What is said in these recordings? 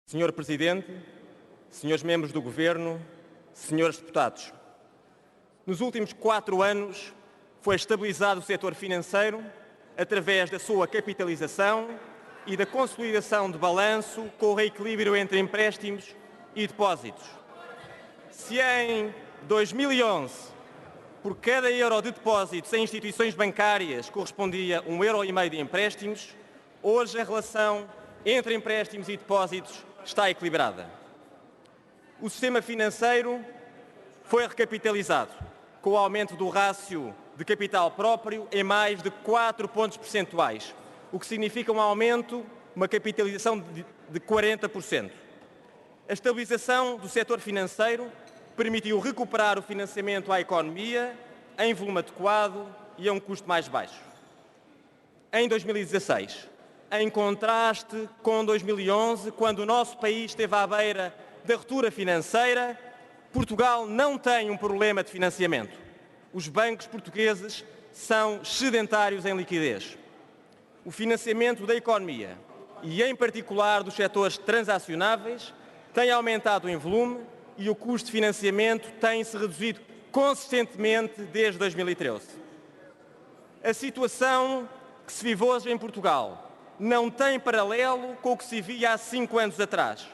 Senhor Presidente, senhores membros do Governo, senhores deputados, nos últimos 4 anos foi estabilizado o setor financeiro através da sua capitalização e da consolidação de balanço com o reequilíbrio entre empréstimos e depósitos. Se em 2011, por cada euro de depósitos em instituições bancárias correspondia 1,5 euro de empréstimos, hoje a relação entre empréstimos e depósitos está equilibrada. O sistema financeiro foi recapitalizado, com o aumento do rácio de capital próprio em mais de 4 pontos percentuais, o que significa um aumento, uma capitalização de 40%. A estabilização do setor financeiro permitiu recuperar o financiamento à economia em volume adequado e a um custo mais baixo. Em 2016, em contraste com 2011, quando o nosso país esteve à beira da ruptura financeira, Portugal não tem um problema de financiamento. Os bancos portugueses são sedentários em liquidez. O financiamento da economia, e em particular dos setores transacionáveis, tem aumentado em volume e o custo de financiamento tem-se reduzido consistentemente desde 2013. A situação que se vive hoje em Portugal não tem paralelo com o que se via há 5 anos atrás.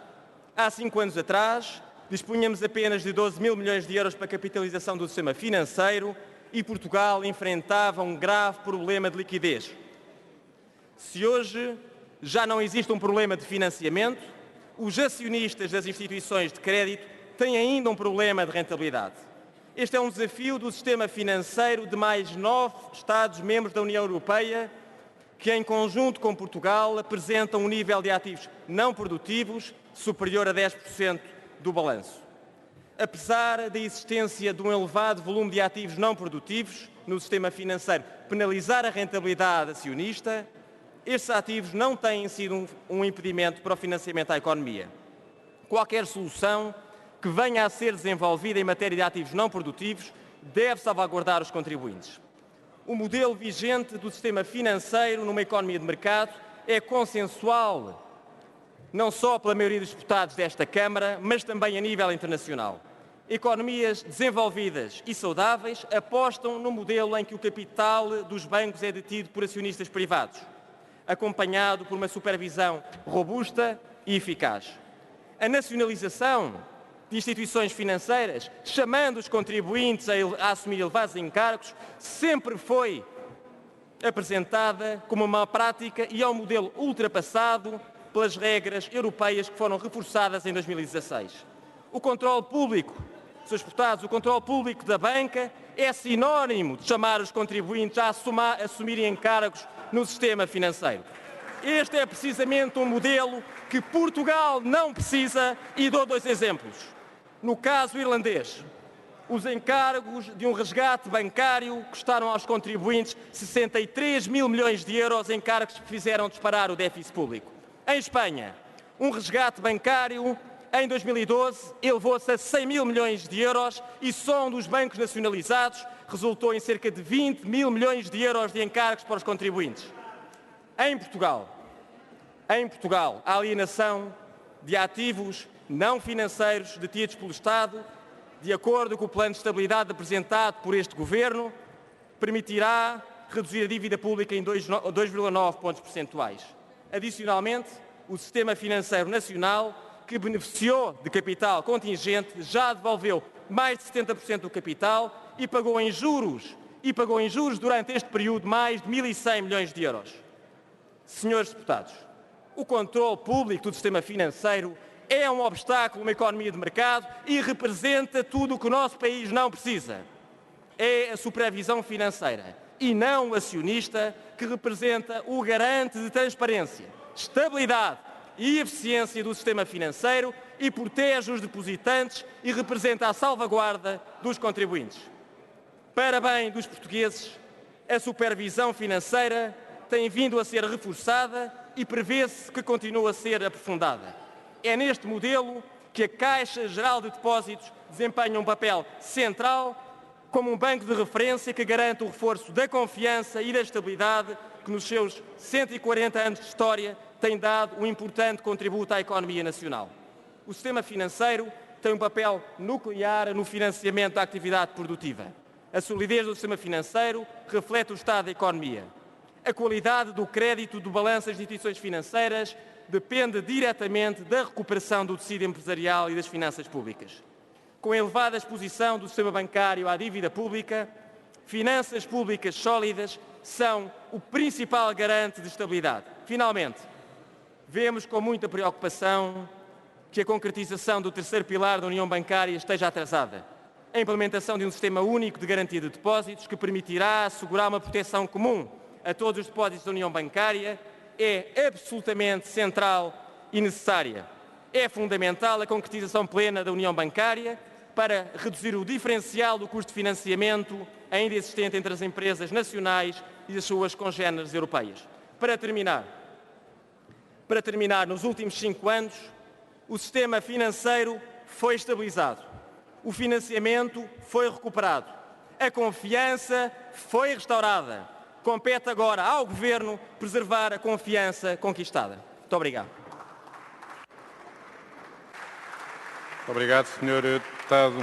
Há 5 anos atrás, dispunhamos apenas de 12 mil milhões de euros para a capitalização do sistema financeiro e Portugal enfrentava um grave problema de liquidez. Se hoje já não existe um problema de financiamento, os acionistas das instituições de crédito têm ainda um problema de rentabilidade. Este é um desafio do sistema financeiro de mais 9 Estados-membros da União Europeia, que em conjunto com Portugal apresentam um nível de ativos não produtivos superior a 10% do balanço. Apesar da existência de um elevado volume de ativos não produtivos no sistema financeiro penalizar a rentabilidade acionista, estes ativos não têm sido um impedimento para o financiamento à economia. Qualquer solução que venha a ser desenvolvida em matéria de ativos não produtivos deve salvaguardar os contribuintes. O modelo vigente do sistema financeiro numa economia de mercado é consensual, não só pela maioria dos deputados desta Câmara, mas também a nível internacional. Economias desenvolvidas e saudáveis apostam no modelo em que o capital dos bancos é detido por acionistas privados, acompanhado por uma supervisão robusta e eficaz. A nacionalização de instituições financeiras, chamando os contribuintes a assumir elevados encargos, sempre foi apresentada como uma prática e é um modelo ultrapassado pelas regras europeias que foram reforçadas em 2016. O controle público, Srs. Deputados, o controle público da banca é sinónimo de chamar os contribuintes a assumirem encargos no sistema financeiro. Este é precisamente um modelo que Portugal não precisa e dou 2 exemplos. No caso irlandês, os encargos de um resgate bancário custaram aos contribuintes 63 mil milhões de euros, encargos que fizeram disparar o déficit público. Em Espanha, um resgate bancário em 2012 elevou-se a 100 mil milhões de euros e só um dos bancos nacionalizados resultou em cerca de 20 mil milhões de euros de encargos para os contribuintes. Em Portugal, a alienação de ativos não financeiros detidos pelo Estado, de acordo com o plano de estabilidade apresentado por este Governo, permitirá reduzir a dívida pública em 2,9 pontos percentuais. Adicionalmente, o sistema financeiro nacional, que beneficiou de capital contingente, já devolveu mais de 70% do capital e pagou em juros durante este período mais de 1.100 milhões de euros. Senhores deputados, o controle público do sistema financeiro é um obstáculo numa economia de mercado e representa tudo o que o nosso país não precisa. É a supervisão financeira e não o acionista que representa o garante de transparência, estabilidade e eficiência do sistema financeiro e protege os depositantes e representa a salvaguarda dos contribuintes. Para bem dos portugueses, a supervisão financeira tem vindo a ser reforçada e prevê-se que continue a ser aprofundada. É neste modelo que a Caixa Geral de Depósitos desempenha um papel central como um banco de referência que garante o reforço da confiança e da estabilidade que nos seus 140 anos de história tem dado um importante contributo à economia nacional. O sistema financeiro tem um papel nuclear no financiamento da atividade produtiva. A solidez do sistema financeiro reflete o estado da economia. A qualidade do crédito do balanço das instituições financeiras depende diretamente da recuperação do tecido empresarial e das finanças públicas. Com a elevada exposição do sistema bancário à dívida pública, finanças públicas sólidas são o principal garante de estabilidade. Finalmente, vemos com muita preocupação que a concretização do terceiro pilar da União Bancária esteja atrasada. A implementação de um sistema único de garantia de depósitos que permitirá assegurar uma proteção comum a todos os depósitos da União Bancária é absolutamente central e necessária. É fundamental a concretização plena da União Bancária para reduzir o diferencial do custo de financiamento ainda existente entre as empresas nacionais e as suas congêneres europeias. Para terminar, nos últimos 5 anos, o sistema financeiro foi estabilizado, o financiamento foi recuperado, a confiança foi restaurada. Compete agora ao Governo preservar a confiança conquistada. Muito obrigado. Muito obrigado, Sr. Deputado.